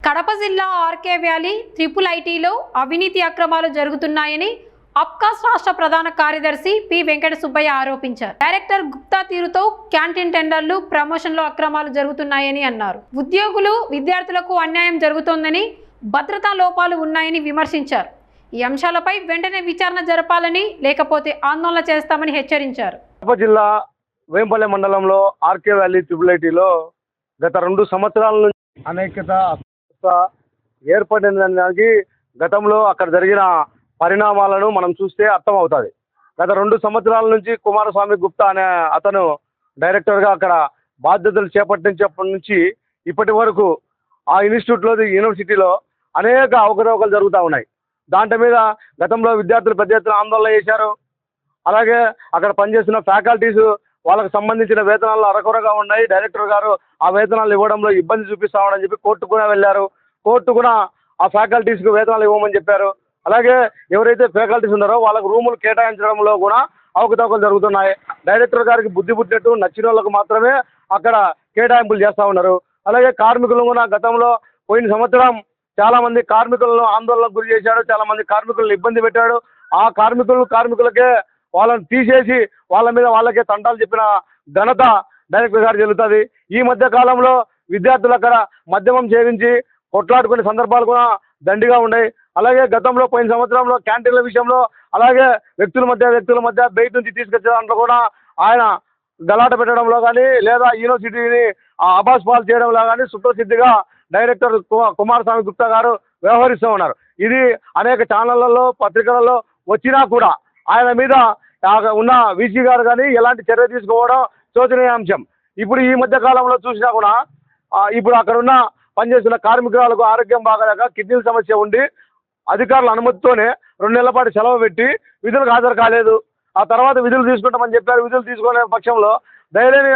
కడప జిల్లా RK valley triple ఐటీలో అవినీతి అక్రమాలు జరుగుతున్నాయని అబ్కాస్ రాష్ట్ర ప్రధాన కార్యదర్శి పి వెంకట సుబ్బయ్య ఆరోపించారు. డైరెక్టర్ గుప్తా తీరుతో క్యాంటీన్ టెండర్లు, ప్రమోషన్లో అక్రమాలు జరుగుతున్నాయని అన్నారు. ఉద్యోగులు, విద్యార్థులకు అన్యాయం జరుగుతోందని, భద్రతా లోపాలు ఉన్నాయని విమర్శించారు. ఈ అంశాలపై వెంటనే విచారణ జరపాలని, లేకపోతే ఆందోళన చేస్తామని హెచ్చరించారు. కడప జిల్లా వేంపల్లె మండలంలో ఆర్కే వ్యాలీ ట్రిపుల్ ఐటీలో గత 2 సంవత్సరాల నుంచి అనేకత ఏర్పడిన దానికి గతంలో అక్కడ జరిగిన పరిణామాలను మనం చూస్తే అర్థమవుతుంది. గత 2 సంవత్సరాల నుంచి కుమారస్వామి గుప్తా అనే అతను డైరెక్టర్గా అక్కడ బాధ్యతలు చేపట్టినప్పటి నుంచి ఇప్పటి వరకు ఆ యూనివర్సిటీలో అనేక అవకతవకలు జరుగుతూ ఉన్నాయి. దాంట్లో మీద గతంలో విద్యార్థులు పెద్ద ఎత్తున ఆందోళన చేశారు. అలాగే అక్కడ పనిచేస్తున్న ఫ్యాకల్టీస్ వాళ్ళకు సంబంధించిన వేతనాలు అరకొరగా ఉన్నాయి. డైరెక్టర్ గారు ఆ వేతనాలు ఇవ్వడంలో ఇబ్బంది చూపిస్తామని చెప్పి కోర్టు కూడా వెళ్ళారు. కోర్టు కూడా ఆ ఫ్యాకల్టీస్కి వేతనాలు ఇవ్వమని చెప్పారు. అలాగే ఎవరైతే ఫ్యాకల్టీస్ ఉన్నారో వాళ్ళకు రూములు కేటాయించడంలో కూడా అవకతవకలు జరుగుతున్నాయి. డైరెక్టర్ గారికి బుద్ధి పుట్టినట్టు నచ్చిన వాళ్ళకు మాత్రమే అక్కడ కేటాయింపులు చేస్తూ ఉన్నారు. అలాగే కార్మికులు కూడా గతంలో పోయిన సంవత్సరం చాలామంది కార్మికులను ఆందోళనకు గురి చేశాడు. చాలామంది కార్మికులను ఇబ్బంది పెట్టాడు. ఆ కార్మికులకే వాళ్ళని తీసేసి వాళ్ళ మీద వాళ్ళకే తంటాలు చెప్పిన ఘనత డైరెక్టర్ గారు చెల్లుతుంది. ఈ మధ్య కాలంలో విద్యార్థులు అక్కడ మద్యమం సేవించి కొట్లాడుకునే సందర్భాలు కూడా దండిగా ఉన్నాయి. అలాగే గతంలో పోయిన సంవత్సరంలో క్యాంటీన్ల విషయంలో, అలాగే వ్యక్తుల మధ్య బయట నుంచి తీసుకొచ్చే దాంట్లో కూడా ఆయన గలాట పెట్టడంలో కానీ, లేదా యూనివర్సిటీని అబాస్ పాలు చేయడంలో కానీ సుప్రసిద్ధిగా డైరెక్టర్ కుమారస్వామి గుప్తా గారు వ్యవహరిస్తూ ఉన్నారు. ఇది అనేక ఛానళ్లలో, పత్రికలలో వచ్చినా కూడా ఆయన మీద ఉన్న వీసీ గారు కానీ ఎలాంటి చర్య తీసుకోవడం శోచనీయాంశం. ఇప్పుడు ఈ మధ్య కాలంలో చూసినా కూడా ఇప్పుడు అక్కడ ఉన్న పనిచేస్తున్న కార్మికురాలకు ఆరోగ్యం బాగాలేక కిడ్నీల సమస్య ఉండి అధికారుల అనుమతితోనే 2 నెలల పాటు సెలవు పెట్టి విధులకు హాజరు కాలేదు. ఆ తర్వాత విధులు తీసుకుంటామని చెప్పారు. విధులు తీసుకునే పక్షంలో దయలేని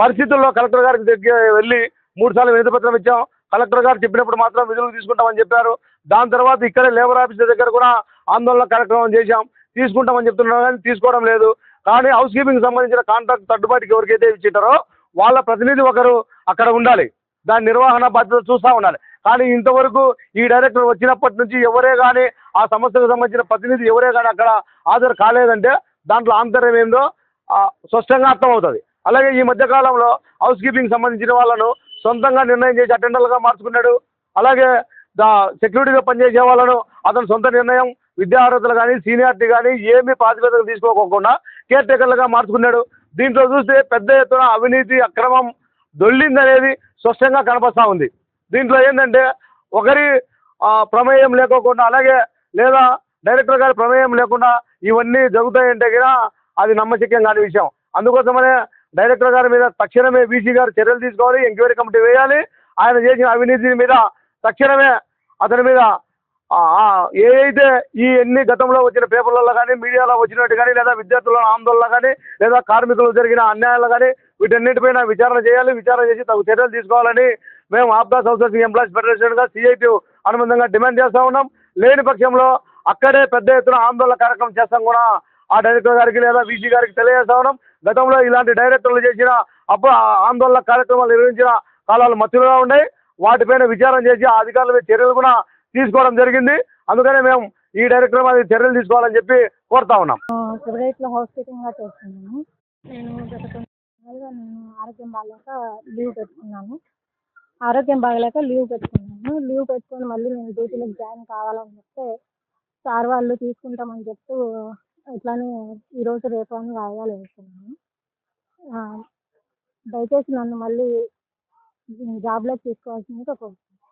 పరిస్థితుల్లో కలెక్టర్ గారికి దగ్గర వెళ్ళి 3 సార్లు వినతి పత్రం ఇచ్చాం. కలెక్టర్ గారు చెప్పినప్పుడు మాత్రం విధులు తీసుకుంటామని చెప్పారు. దాని తర్వాత ఇక్కడే లేబర్ ఆఫీసర్ దగ్గర కూడా ఆందోళన కార్యక్రమం చేశాం. తీసుకుంటామని చెప్తున్నారు కానీ తీసుకోవడం లేదు. కానీ హౌస్ కీపింగ్ సంబంధించిన కాంట్రాక్ట్ సర్దుబాటుకి ఎవరికైతే ఇచ్చింటారో వాళ్ళ ప్రతినిధి ఒకరు అక్కడ ఉండాలి. దాని నిర్వహణ బాధ్యత చూస్తూ ఉండాలి. కానీ ఇంతవరకు ఈ డైరెక్టర్ వచ్చినప్పటి నుంచి ఎవరే కానీ ఆ సంస్థకు సంబంధించిన ప్రతినిధి ఎవరే కానీ అక్కడ హాజరు కాలేదంటే దాంట్లో ఆంతర్యం ఏందో స్పష్టంగా అర్థమవుతుంది. అలాగే ఈ మధ్యకాలంలో హౌస్ కీపింగ్ సంబంధించిన వాళ్ళను సొంతంగా నిర్ణయం చేసి అటెండర్లుగా మార్చుకున్నాడు. అలాగే సెక్యూరిటీగా పనిచేసే వాళ్ళను అతను సొంత నిర్ణయం, విద్యా అర్హతలు కానీ, సీనియారిటీ కానీ ఏమీ ప్రాతిపదిక తీసుకోకుండా కేర్ టేకర్లుగా మార్చుకున్నాడు. దీంట్లో చూస్తే పెద్ద ఎత్తున అవినీతి, అక్రమం దొల్లిందనేది స్పష్టంగా కనపస్తూ ఉంది. దీంట్లో ఏంటంటే ఒకరి ప్రమేయం లేకోకుండా, అలాగే లేదా డైరెక్టర్ గారి ప్రమేయం లేకుండా ఇవన్నీ జరుగుతాయంటే కూడా అది నమ్మశక్యం కాని విషయం. అందుకోసమనే డైరెక్టర్ గారి మీద తక్షణమే వీసీ గారు చర్యలు తీసుకోవాలి, ఎంక్వైరీ కమిటీ వేయాలి. ఆయన చేసిన అవినీతి మీద తక్షణమే అతని మీద ఏదైతే ఎన్ని గతంలో వచ్చిన పేపర్లలో కానీ, మీడియాలో వచ్చినట్టు కానీ, లేదా విద్యార్థుల ఆందోళన కానీ, లేదా కార్మికులు జరిగిన అన్యాయాలు కానీ వీటన్నిటిపైన విచారణ చేయాలి. విచారణ చేసి తగు చర్యలు తీసుకోవాలని మేము అబ్కాస్ అవుట్సోర్సింగ్ ఎంప్లాయీస్ ఫెడరేషన్గా సిఐటి అనుబంధంగా డిమాండ్ చేస్తూ ఉన్నాం. లేని పక్షంలో అక్కడే పెద్ద ఎత్తున ఆందోళన కార్యక్రమం చేస్తాం కూడా ఆ డైరెక్టర్ గారికి లేదా వీసీ గారికి తెలియజేస్తా ఉన్నాం. గతంలో ఇలాంటి డైరెక్టర్లు చేసిన ఆందోళన కార్యక్రమాలు నిర్వహించిన కాలాలు మత్తులుగా ఉన్నాయి. వాటిపైన విచారణ చేసి ఆ అధికారుల మీద చర్యలు కూడా తీసుకోవడం జరిగింది. అందుకనే మేము ఈ డైరెక్టర్ మీద చర్యలు తీసుకోవాలని చెప్పి కోరుతా ఉన్నాం. హౌస్ కీపింగ్గా చేస్తున్నాను. నేను గత కొన్ని నెలలుగా ఆరోగ్యం బాగలేక లీవ్ పెట్టుకున్నాను. లీవ్ పెట్టుకొని మళ్ళీ నేను డ్యూటీలోకి జాయిన్ కావాలని చెప్తే సార్ వాళ్ళు తీసుకుంటామని చెప్తూ ఇట్లానే ఈరోజు రేపు అని వాయిదాలు వేస్తున్నాను. దయచేసి నన్ను మళ్ళీ జాబ్లోకి తీసుకోవాల్సిందిగా కోరుతున్నాను.